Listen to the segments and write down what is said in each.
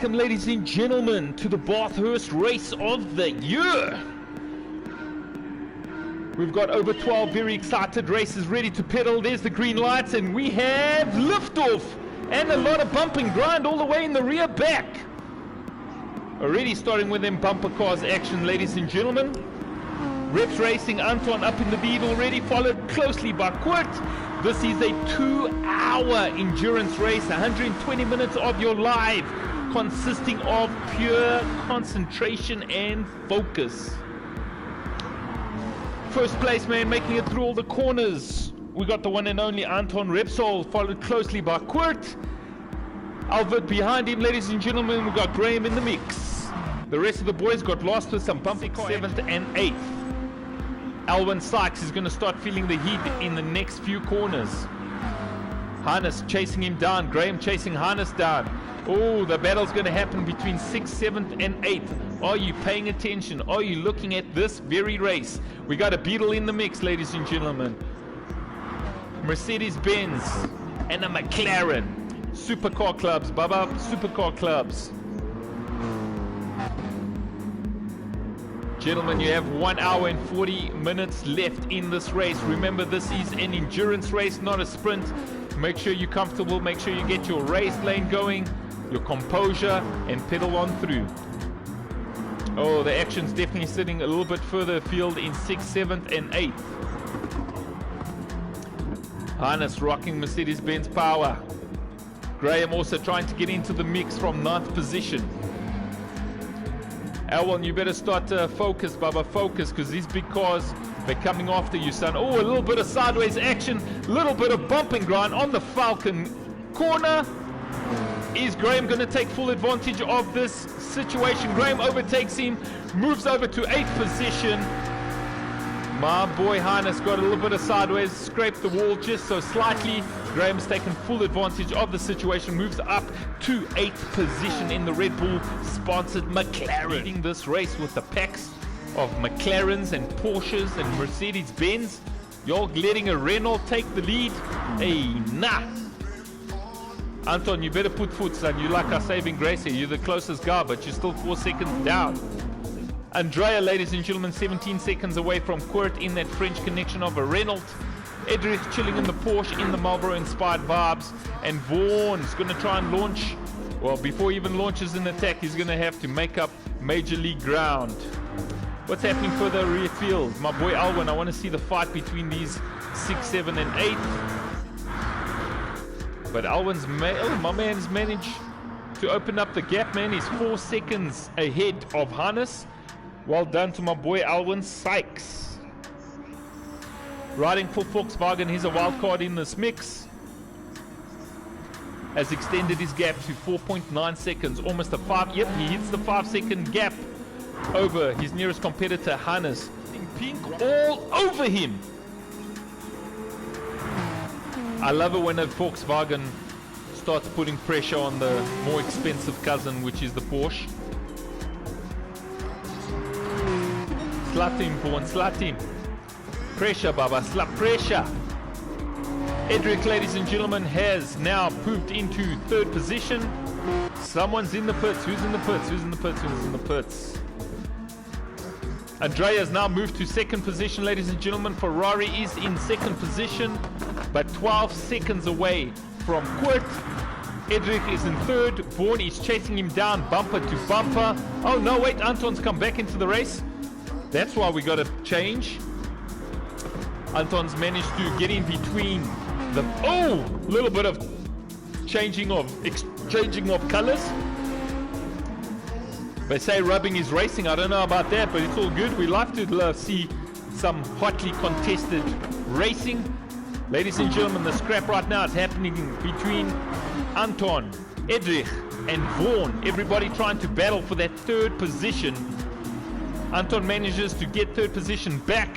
Welcome, ladies and gentlemen, to the Bathurst race of the year. We've got over 12 very excited races ready to pedal. There's the green lights, and we have liftoff and a lot of bump and grind all the way in the rear back. Already starting with them bumper cars action, ladies and gentlemen. Reps Racing, Anton up in the lead already, followed closely by Kurt. This is a 2-hour endurance race, 120 minutes of your life, consisting of pure concentration and focus. First place man making it through all the corners. We got the one and only Anton Repsol, followed closely by Kurt. Elvit behind him, ladies and gentlemen. We got Graham in the mix. The rest of the boys got lost with some bumpy 7th and 8th. Alwyn Sykes is going to start feeling the heat in the next few corners. Harness chasing him down. Graham chasing Harness down. Oh, the battle's going to happen between 6th, 7th and 8th. Are you paying attention? Are you looking at this very race? We got a Beetle in the mix, ladies and gentlemen. Mercedes-Benz and a McLaren. Supercar clubs, Baba. Supercar clubs. Gentlemen, you have 1 hour and 40 minutes left in this race. Remember, this is an endurance race, not a sprint. Make sure you're comfortable. Make sure you get your race lane going, your composure, and pedal on through. Oh, the action's definitely sitting a little bit further afield in 6th, 7th, and 8th. Harness rocking Mercedes-Benz power. Graham also trying to get into the mix from 9th position. Alwyn, you better start to focus, Baba, focus, because these big cars, they're coming after you, son. Oh, a little bit of sideways action, a little bit of bump and grind on the Falcon corner. Is Graham going to take full advantage of this situation? Graham overtakes him, moves over to 8th position. My boy Harness got a little bit of sideways, scraped the wall just so slightly. Graham's taken full advantage of the situation, moves up to 8th position in the Red Bull sponsored McLaren. Leading this race with the packs of McLarens and Porsches and Mercedes-Benz. You're letting a Renault take the lead? Hey, nah. Anton, you better put foot, son. You like our saving grace here. You're the closest guy, but you're still 4 seconds down. Andrea, ladies and gentlemen, 17 seconds away from Kurt in that French connection of a Renault. Edrich chilling in the Porsche in the Marlboro-inspired vibes. And Vaughan's going to try and launch. Well, before he even launches an attack, he's going to have to make up major league ground. What's happening further rear field? My boy Alwyn, I want to see the fight between these 6, 7, and 8. But Alwyn's, my man's managed to open up the gap, man. He's 4 seconds ahead of Harness. Well done to my boy Alwyn Sykes. Riding for Volkswagen, he's a wild card in this mix. Has extended his gap to 4.9 seconds, almost a 5. Yep, he hits the 5-second gap over his nearest competitor, Hannes. Pink all over him. I love it when a Volkswagen starts putting pressure on the more expensive cousin, which is the Porsche. Slut him, Vaughan, slut him. Pressure, Baba, slut pressure. Edric, ladies and gentlemen, has now moved into 3rd position. Someone's in the pits. Who's in the pits? Who's in the pits? Who's in the pits? Andrea's now moved to 2nd position, ladies and gentlemen. Ferrari is in 2nd position, but 12 seconds away from Kurt. Edric is in 3rd. Vaughan is chasing him down, bumper to bumper. Oh no, wait, Anton's come back into the race. That's why we got to change. Anton's managed to get in between the... Oh! A little bit of exchanging of colors. They say rubbing is racing. I don't know about that, but it's all good. We like to see some hotly contested racing. Ladies and gentlemen, the scrap right now is happening between Anton, Edrich, and Vaughan. Everybody trying to battle for that 3rd position. Anton manages to get 3rd position back.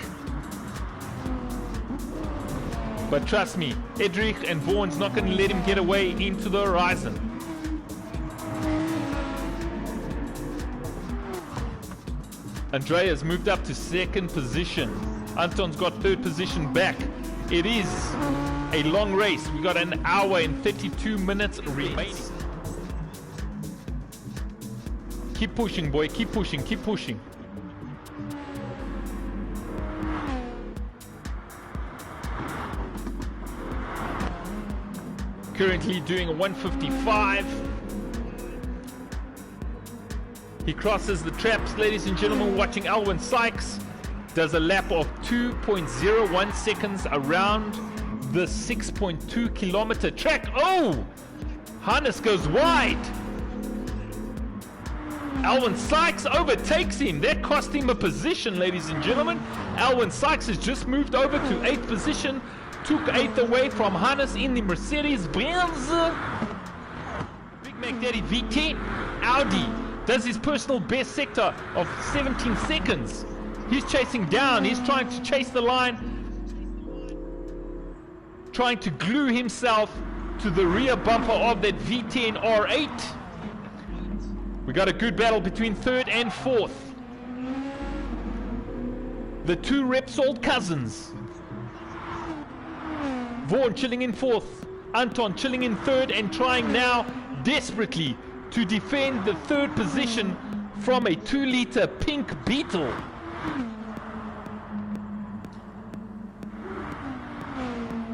But trust me, Edrich and Vaughan's not going to let him get away into the horizon. Andrea's moved up to 2nd position. Anton's got 3rd position back. It is a long race. We got 1 hour and 32 minutes remaining. Keep pushing, boy. Keep pushing. Keep pushing. Currently doing a 155. He crosses the traps, ladies and gentlemen. Watching Alwyn Sykes. Does a lap of 2.01 seconds around the 6.2 kilometer track. Oh! Hannes goes wide. Alwyn Sykes overtakes him. That cost him a position, ladies and gentlemen. Alwyn Sykes has just moved over to 8th position. Took 8th away from Hannes in the Mercedes-Benz. Big Mac Daddy V10 Audi does his personal best sector of 17 seconds. He's chasing down. He's trying to chase the line. Trying to glue himself to the rear bumper of that V10 R8. We got a good battle between 3rd and 4th. The two Repsol cousins. Vaughan chilling in 4th. Anton chilling in 3rd and trying now desperately to defend the 3rd position from a 2-liter pink Beetle.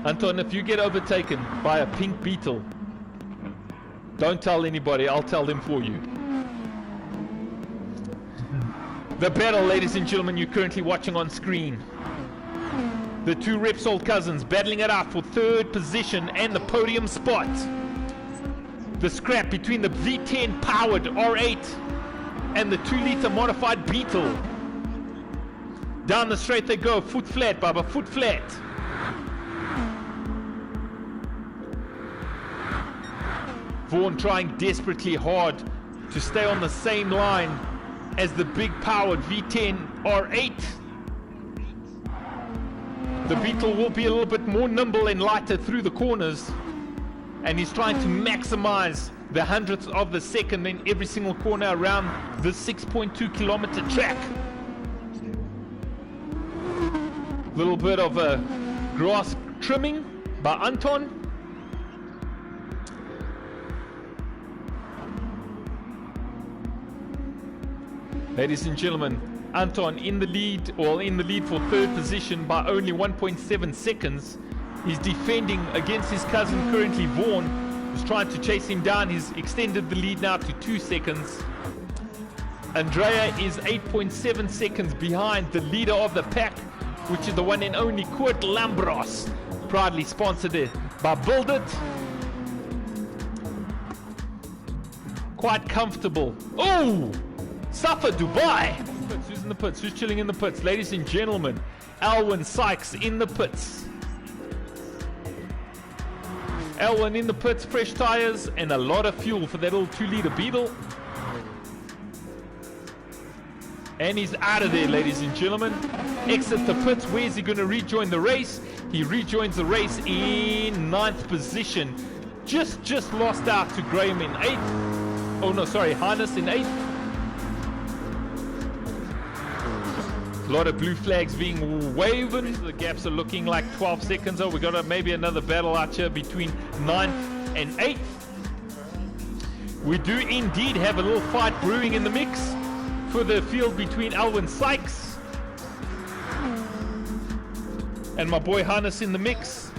Anton, if you get overtaken by a pink Beetle, don't tell anybody, I'll tell them for you. The battle, ladies and gentlemen, you're currently watching on screen. The two Repsol cousins battling it out for 3rd position and the podium spot. The scrap between the V10 powered R8 and the 2-liter modified Beetle. Down the straight they go, foot flat, Baba, foot flat. Vaughan trying desperately hard to stay on the same line as the big powered V10 R8. The Beetle will be a little bit more nimble and lighter through the corners, and he's trying to maximize the hundredths of the second in every single corner around the 6.2 kilometer track. Little bit of a grass trimming by Anton. Ladies and gentlemen, Anton in the lead, or in the lead for 3rd position by only 1.7 seconds. He's defending against his cousin currently, Vaughan, who's trying to chase him down. He's extended the lead now to 2 seconds. Andrea is 8.7 seconds behind the leader of the pack, which is the one and only Kurt Lambros, proudly sponsored by Build It. Quite comfortable. Oh! Safa Dubai! Who's in the pits? Who's chilling in the pits? Ladies and gentlemen, Alwyn Sykes in the pits. Alwyn in the pits, fresh tires and a lot of fuel for that little 2-liter Beetle. And he's out of there, ladies and gentlemen. Exit the pits. Where's he going to rejoin the race? He rejoins the race in 9th position. Just lost out to Graham in 8th. Oh no, sorry, Hannes in 8th. A lot of blue flags being waved. The gaps are looking like 12 seconds. Oh, we got maybe another battle out here between 9th and 8th. We do indeed have a little fight brewing in the mix for the field between Alwyn Sykes and my boy Hannes in the mix.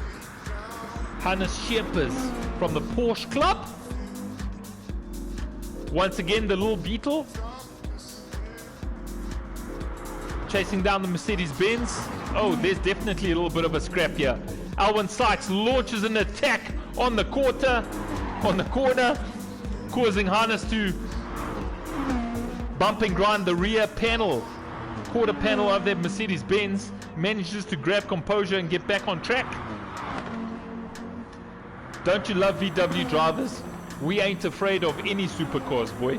Hannes Schiepers from the Porsche Club. Once again, the little Beetle chasing down the Mercedes-Benz. Oh, there's definitely a little bit of a scrap here. Alwyn Sykes launches an attack on the corner, causing Hannes to bump and grind the rear panel, quarter panel of that Mercedes-Benz. Manages to grab composure and get back on track. Don't you love VW drivers? We ain't afraid of any supercars, boy.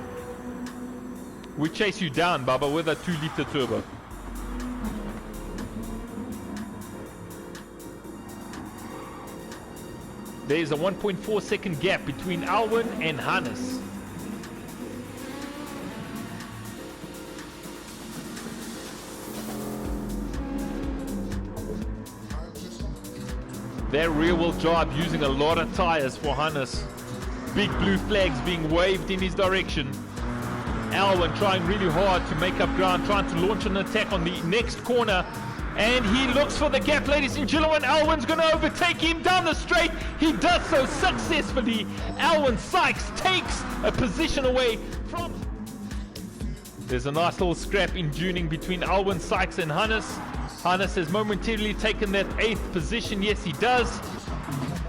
We chase you down, Baba, with a 2-liter turbo. There's a 1.4 second gap between Alwyn and Hannes. That rear-wheel drive using a lot of tires for Hannes. Big blue flags being waved in his direction. Elwin trying really hard to make up ground, trying to launch an attack on the next corner. And he looks for the gap, ladies and gentlemen. Elwin's going to overtake him down the straight. He does so successfully. Elwin Sykes takes a position away from... There's a nice little scrap in tuning between Elwin Sykes and Hannes. Hannes has momentarily taken that 8th position. Yes, he does.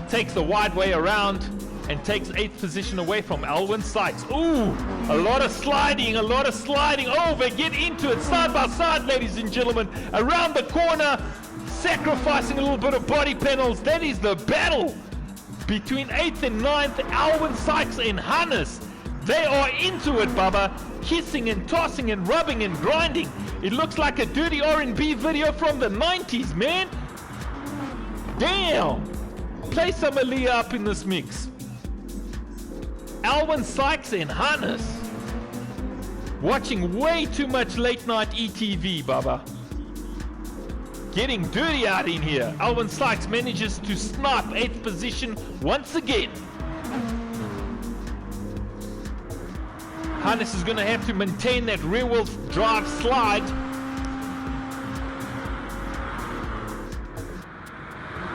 Takes the wide way around and takes 8th position away from Elwin Sykes. Ooh, a lot of sliding, a lot of sliding. Oh, they get into it side by side, ladies and gentlemen. Around the corner, sacrificing a little bit of body panels. That is the battle between 8th and 9th, Elwin Sykes and Hannes. They are into it, Bubba. Kissing and tossing and rubbing and grinding. It looks like a dirty R&B video from the 90s, man. Damn. Play some Aaliyah up in this mix. Elwin Sykes and Hannes. Watching way too much late night ETV, Bubba. Getting dirty out in here. Elwin Sykes manages to snipe 8th position once again. Hannes is going to have to maintain that rear wheel drive slide.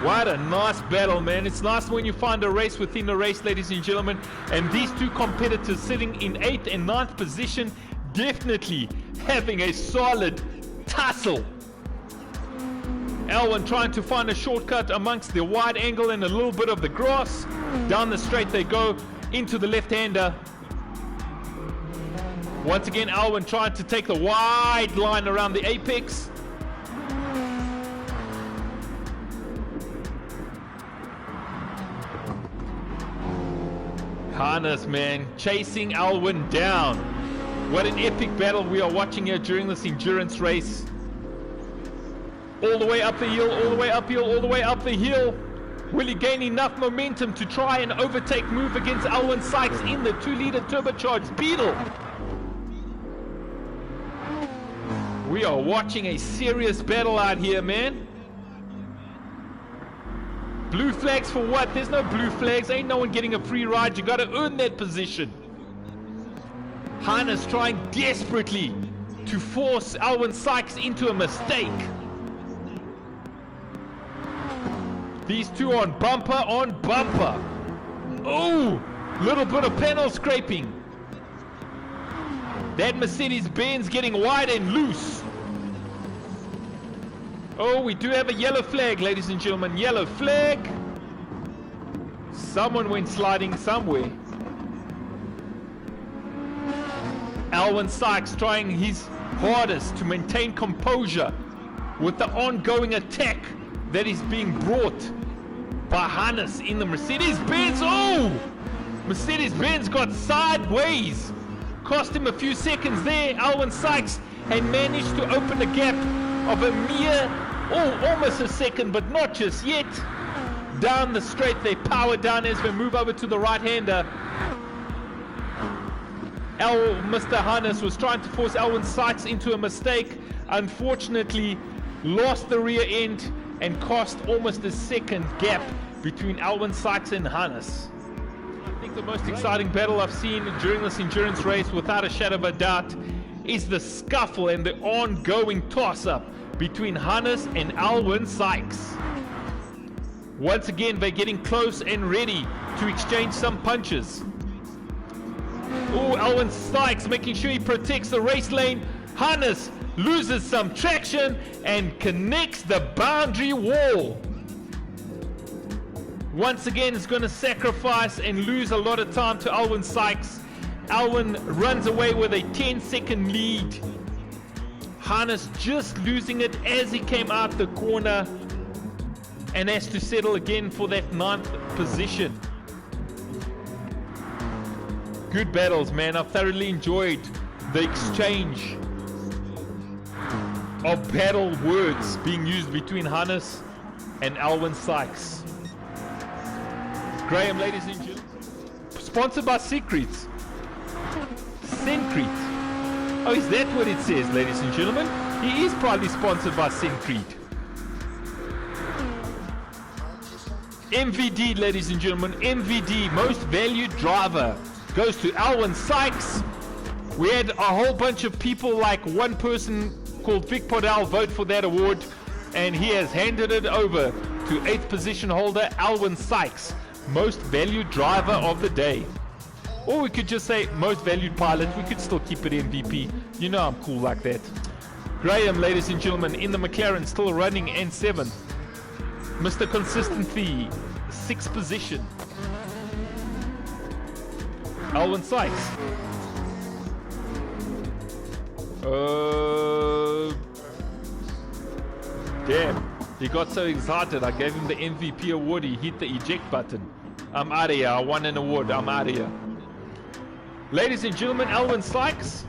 What a nice battle, man. It's nice when you find a race within a race, ladies and gentlemen. And these two competitors sitting in 8th and 9th position, definitely having a solid tussle. Elwin trying to find a shortcut amongst the wide angle and a little bit of the grass. Down the straight they go into the left-hander. Once again, Elwin trying to take the wide line around the apex. Hannes, man, chasing Elwin down. What an epic battle we are watching here during this endurance race. All the way up the hill, all the way uphill, all the way up the hill. Will he gain enough momentum to try and overtake move against Elwin Sykes in the 2-liter turbocharged Beetle? We are watching a serious battle out here, man. Blue flags for what? There's no blue flags. Ain't no one getting a free ride. You got to earn that position. Hannes trying desperately to force Elwin Sykes into a mistake. These two on bumper on bumper. Oh, little bit of panel scraping. That Mercedes-Benz getting wide and loose. Oh, we do have a yellow flag, ladies and gentlemen. Yellow flag. Someone went sliding somewhere. Elwin Sykes trying his hardest to maintain composure with the ongoing attack that is being brought by Hannes in the Mercedes-Benz. Oh! Mercedes-Benz got sideways. Cost him a few seconds there. Elwin Sykes had managed to open a gap of a mere, almost a second, but not just yet. Down the straight, they power down as we move over to the right-hander. Mr. Hannes was trying to force Elwin Sykes into a mistake. Unfortunately, lost the rear end and cost almost a second gap between Elwin Sykes and Hannes. I think the most exciting battle I've seen during this endurance race, without a shadow of a doubt, is the scuffle and the ongoing toss-up between Hannes and Elwin Sykes. Once again, they're getting close and ready to exchange some punches. Oh, Elwin Sykes making sure he protects the race lane. Hannes loses some traction and connects the boundary wall. Once again, it's going to sacrifice and lose a lot of time to Elwin Sykes. Elwin runs away with a 10-second lead. Hannes just losing it as he came out the corner and has to settle again for that 9th position. Good battles, man. I've thoroughly enjoyed the exchange of battle words being used between Hannes and Elwin Sykes. Graham, ladies and gentlemen, sponsored by Secrets. Sencrete. Oh, is that what it says, ladies and gentlemen? He is probably sponsored by Sencrete. MVD, ladies and gentlemen, MVD, most valued driver, goes to Elwin Sykes. We had a whole bunch of people, like one person called Vic Pardal, vote for that award, and he has handed it over to 8th position holder Alwyn Sykes, most valued driver of the day. Or we could just say most valued pilot. We could still keep it MVP. You know I'm cool like that. Graham, ladies and gentlemen, in the McLaren, still running in 7th. Mr. Consistency, 6th position. Alwyn Sykes. Damn, he got so excited. I gave him the MVP award. He hit the eject button. I'm out of here. I won an award. I'm out of here. Ladies and gentlemen, Alwyn Sykes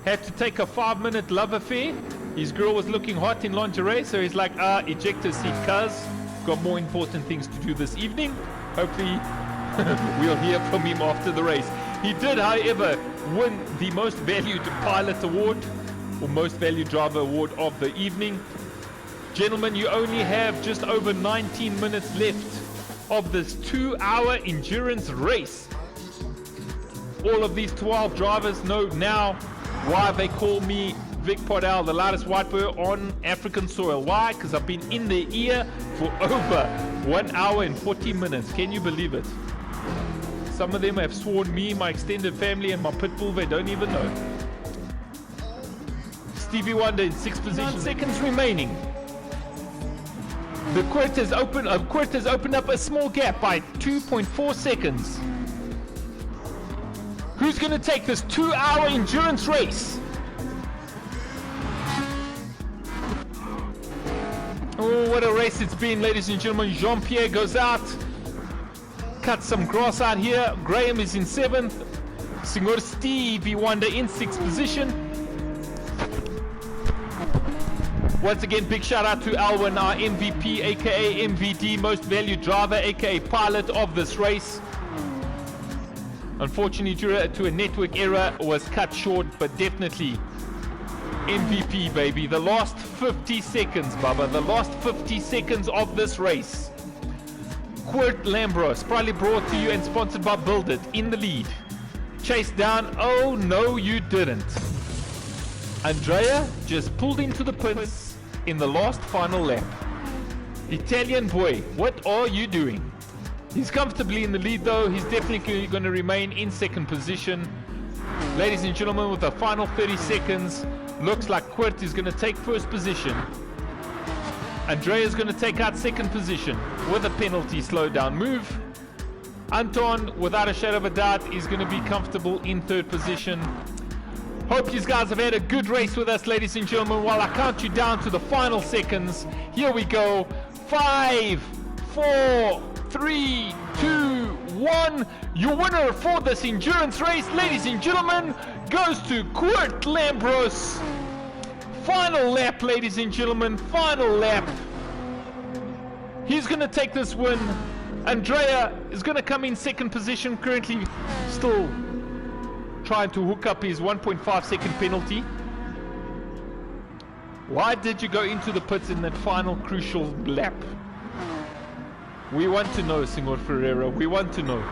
had to take a 5-minute love affair. His girl was looking hot in lingerie, so he's like, ejector seat, cuz. Got more important things to do this evening. Hopefully, we'll hear from him after the race. He did, however, win the Most Valued Pilot Award, or Most Valued Driver Award of the evening. Gentlemen, you only have just over 19 minutes left of this 2-hour endurance race. All of these 12 drivers know now why they call me Vic Pardal, the loudest white boy on African soil. Why? Because I've been in their ear for over 1 hour and 40 minutes. Can you believe it? Some of them have sworn me, my extended family, and my pit bull they don't even know. Stevie Wonder in 6th position. 9 seconds remaining. The Quirt has opened up a small gap by 2.4 seconds. Who's going to take this 2-hour endurance race? Oh, what a race it's been, ladies and gentlemen. Jean-Pierre goes out. Cut some grass out here. Graham is in 7th. Signor Stevie Wonder in 6th position. Once again, big shout out to Alwyn, our MVP, aka MVD, most valued driver, aka pilot of this race. Unfortunately, due to a network error, was cut short, but definitely MVP, baby. The last 50 seconds, Bubba. The last 50 seconds of this race. Quirt Lambros, proudly brought to you and sponsored by Build It, in the lead. Chased down. Oh, no, you didn't. Andrea just pulled into the pits in the last final lap. Italian boy, what are you doing? He's comfortably in the lead though. He's definitely going to remain in 2nd position. Ladies and gentlemen, with the final 30 seconds, looks like Quirt is going to take 1st position. Andrea is going to take out 2nd position with a penalty slowdown move. Anton, without a shadow of a doubt, is going to be comfortable in 3rd position. Hope you guys have had a good race with us, ladies and gentlemen. While I count you down to the final seconds, here we go. 5, 4, 3, 2, 1. Your winner for this endurance race, ladies and gentlemen, goes to Quirt Lambros. Final lap, ladies and gentlemen, final lap. He's going to take this win. Andrea is going to come in 2nd position, currently still trying to hook up his 1.5 second penalty. Why did you go into the pits in that final crucial lap? We want to know, Senor Ferreira. We want to know.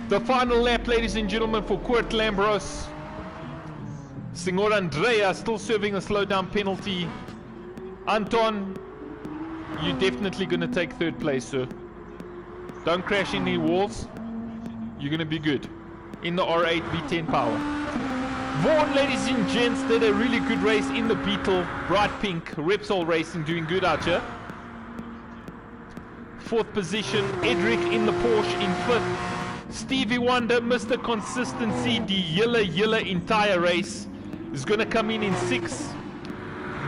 The final lap, ladies and gentlemen, for Quirt Lambros. Senor Andrea still serving a slowdown penalty. Anton, you're definitely going to take 3rd place, sir. Don't crash any walls. You're going to be good in the R8 V10 power. Vaughn, ladies and gents, did a really good race in the Beetle. Bright pink, Repsol Racing doing good out here. 4th position, Edric in the Porsche in 5th. Stevie Wonder, Mr. Consistency, the yellow entire race, is going to come in 6th.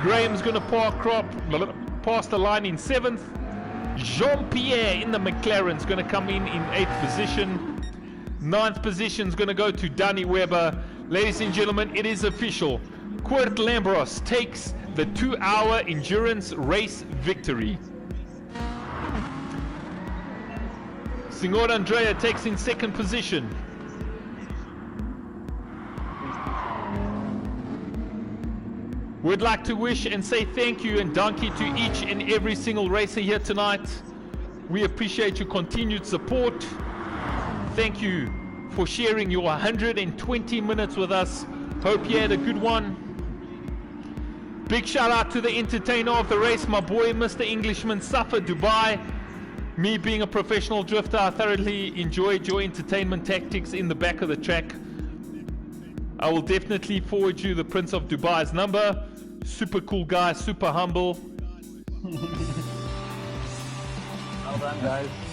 Graham's going to pass the line in 7th. Jean-Pierre in the McLaren is going to come in 8th position. 9th position is going to go to Danny Weber. Ladies and gentlemen, it is official. Quirt Lambros takes the 2-hour endurance race victory. Senor Andrea takes in 2nd position. We'd like to wish and say thank you and donkey to each and every single racer here tonight. We appreciate your continued support. Thank you for sharing your 120 minutes with us. Hope you had a good one. Big shout out to the entertainer of the race, my boy Mr. Englishman Safa Dubai. Me being a professional drifter, I thoroughly enjoyed your entertainment tactics in the back of the track. I will definitely forward you the Prince of Dubai's number. Super cool guy, super humble. Well done, guys.